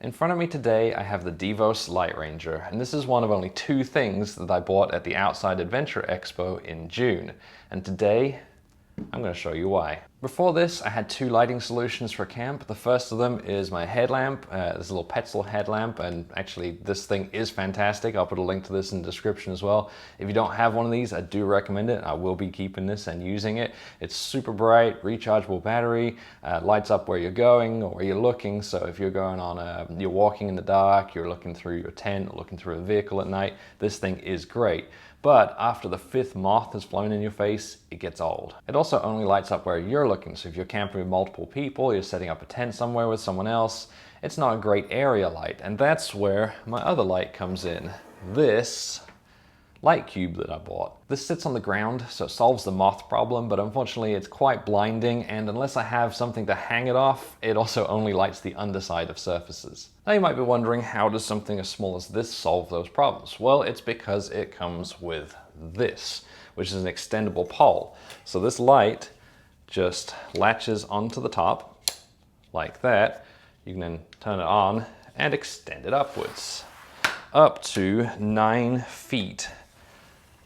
In front of me today, I have the Devos LightRanger, and this is one of only 2 things that I bought at the Outside Adventure Expo in June. And today, I'm going to show you why. Before this, I had 2 lighting solutions for camp. The first of them is my headlamp, this little Petzl headlamp, and actually this thing is fantastic. I'll put a link to this in the description as well. If you don't have one of these, I do recommend it. I will be keeping this and using it. It's super bright, rechargeable battery, lights up where you're going or where you're looking. So if you're going on you're walking in the dark, you're looking through your tent, or looking through a vehicle at night, this thing is great. But after the 5th moth has flown in your face, it gets old. It also only lights up where you're looking. So if you're camping with multiple people, you're setting up a tent somewhere with someone else, it's not a great area light. And that's where my other light comes in. This light cube that I bought. This sits on the ground, so it solves the moth problem, but unfortunately it's quite blinding, and unless I have something to hang it off, it also only lights the underside of surfaces. Now you might be wondering, how does something as small as this solve those problems? Well, it's because it comes with this, which is an extendable pole. So this light just latches onto the top like that. You can then turn it on and extend it upwards, up to 9 feet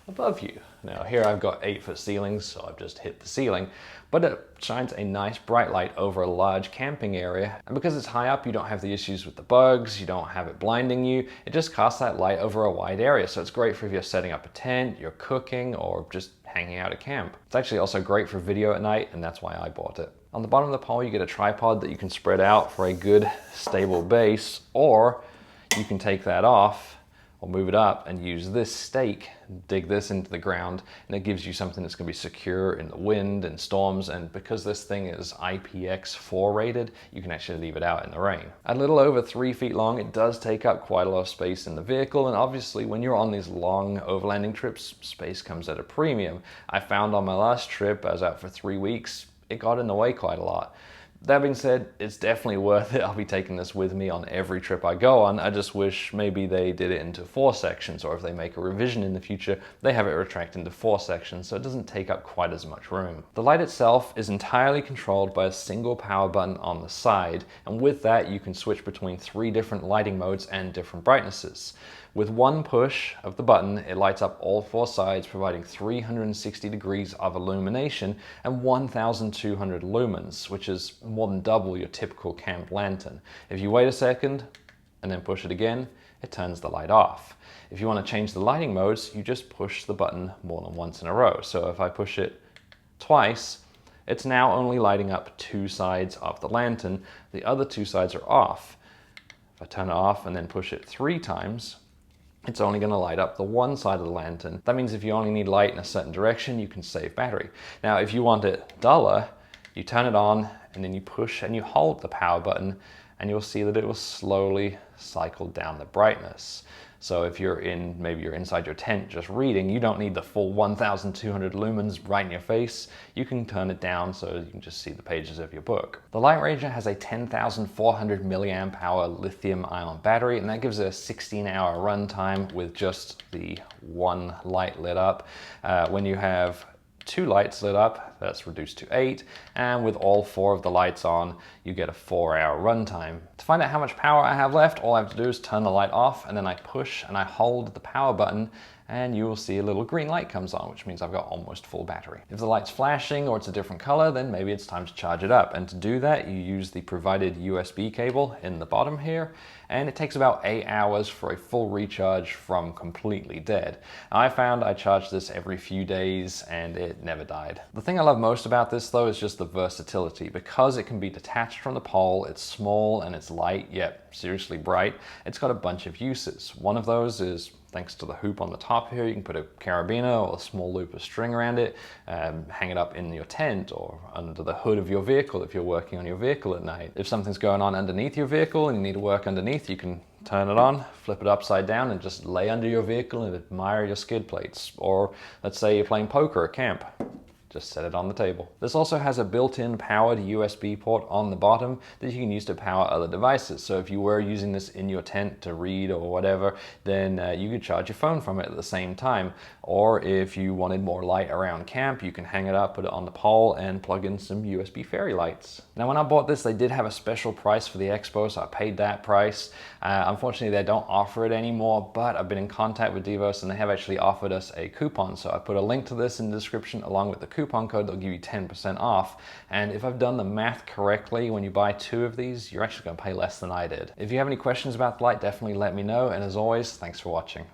above you. Now here I've got 8-foot ceilings, so I've just hit the ceiling, but it shines a nice bright light over a large camping area. And because it's high up, you don't have the issues with the bugs, you don't have it blinding you, it just casts that light over a wide area. So it's great for if you're setting up a tent, you're cooking, or just hanging out at camp. It's actually also great for video at night, and that's why I bought it. On the bottom of the pole, you get a tripod that you can spread out for a good stable base, or you can take that off or move it up and use this stake, dig this into the ground, and it gives you something that's going to be secure in the wind and storms. And because this thing is IPX4 rated, you can actually leave it out in the rain. A little over 3 feet long, it does take up quite a lot of space in the vehicle, and obviously when you're on these long overlanding trips, space comes at a premium. I found on my last trip, I was out for 3 weeks, it got in the way quite a lot. That being said, it's definitely worth it. I'll be taking this with me on every trip I go on. I just wish maybe they did it into 4 sections, or if they make a revision in the future, they have it retract into 4 sections so it doesn't take up quite as much room. The light itself is entirely controlled by a single power button on the side, and with that you can switch between 3 different lighting modes and different brightnesses. With one push of the button, it lights up all 4 sides, providing 360 degrees of illumination and 1,200 lumens, which is more than double your typical camp lantern. If you wait a second and then push it again, it turns the light off. If you want to change the lighting modes, you just push the button more than once in a row. So if I push it twice, it's now only lighting up 2 sides of the lantern. The other 2 sides are off. If I turn it off and then push it 3 times, it's only going to light up the one side of the lantern. That means if you only need light in a certain direction, you can save battery. Now, if you want it duller, you turn it on and then you push and you hold the power button, and you'll see that it will slowly cycle down the brightness. So if maybe you're inside your tent just reading, you don't need the full 1,200 lumens right in your face. You can turn it down so you can just see the pages of your book. The LightRanger has a 10,400 milliamp hour lithium ion battery, and that gives it a 16-hour runtime with just the 1 light lit up. When you have 2 lights lit up, that's reduced to 8, and with all 4 of the lights on, you get a 4-hour runtime. To find out how much power I have left, all I have to do is turn the light off, and then I push and I hold the power button, and you will see a little green light comes on, which means I've got almost full battery. If the light's flashing or it's a different color, then maybe it's time to charge it up. And to do that, you use the provided USB cable in the bottom here, and it takes about 8 hours for a full recharge from completely dead. Now, I found I charged this every few days and it never died. The thing I love most about this though is just the versatility. Because it can be detached from the pole, it's small and it's light, yet seriously bright, it's got a bunch of uses. One of those is, thanks to the hoop on the top here, you can put a carabiner or a small loop of string around it, hang it up in your tent or under the hood of your vehicle if you're working on your vehicle at night. If something's going on underneath your vehicle and you need to work underneath, you can turn it on, flip it upside down, and just lay under your vehicle and admire your skid plates. Or let's say you're playing poker at camp. just set it on the table. This also has a built-in powered USB port on the bottom that you can use to power other devices. So if you were using this in your tent to read or whatever, then you could charge your phone from it at the same time. Or if you wanted more light around camp, you can hang it up, put it on the pole, and plug in some USB fairy lights. Now when I bought this, they did have a special price for the Expo, so I paid that price. Unfortunately, they don't offer it anymore, but I've been in contact with Devos and they have actually offered us a coupon. So I put a link to this in the description along with the coupon code. They'll give you 10% off. And if I've done the math correctly, when you buy 2 of these, you're actually going to pay less than I did. If you have any questions about the light, definitely let me know. And as always, thanks for watching.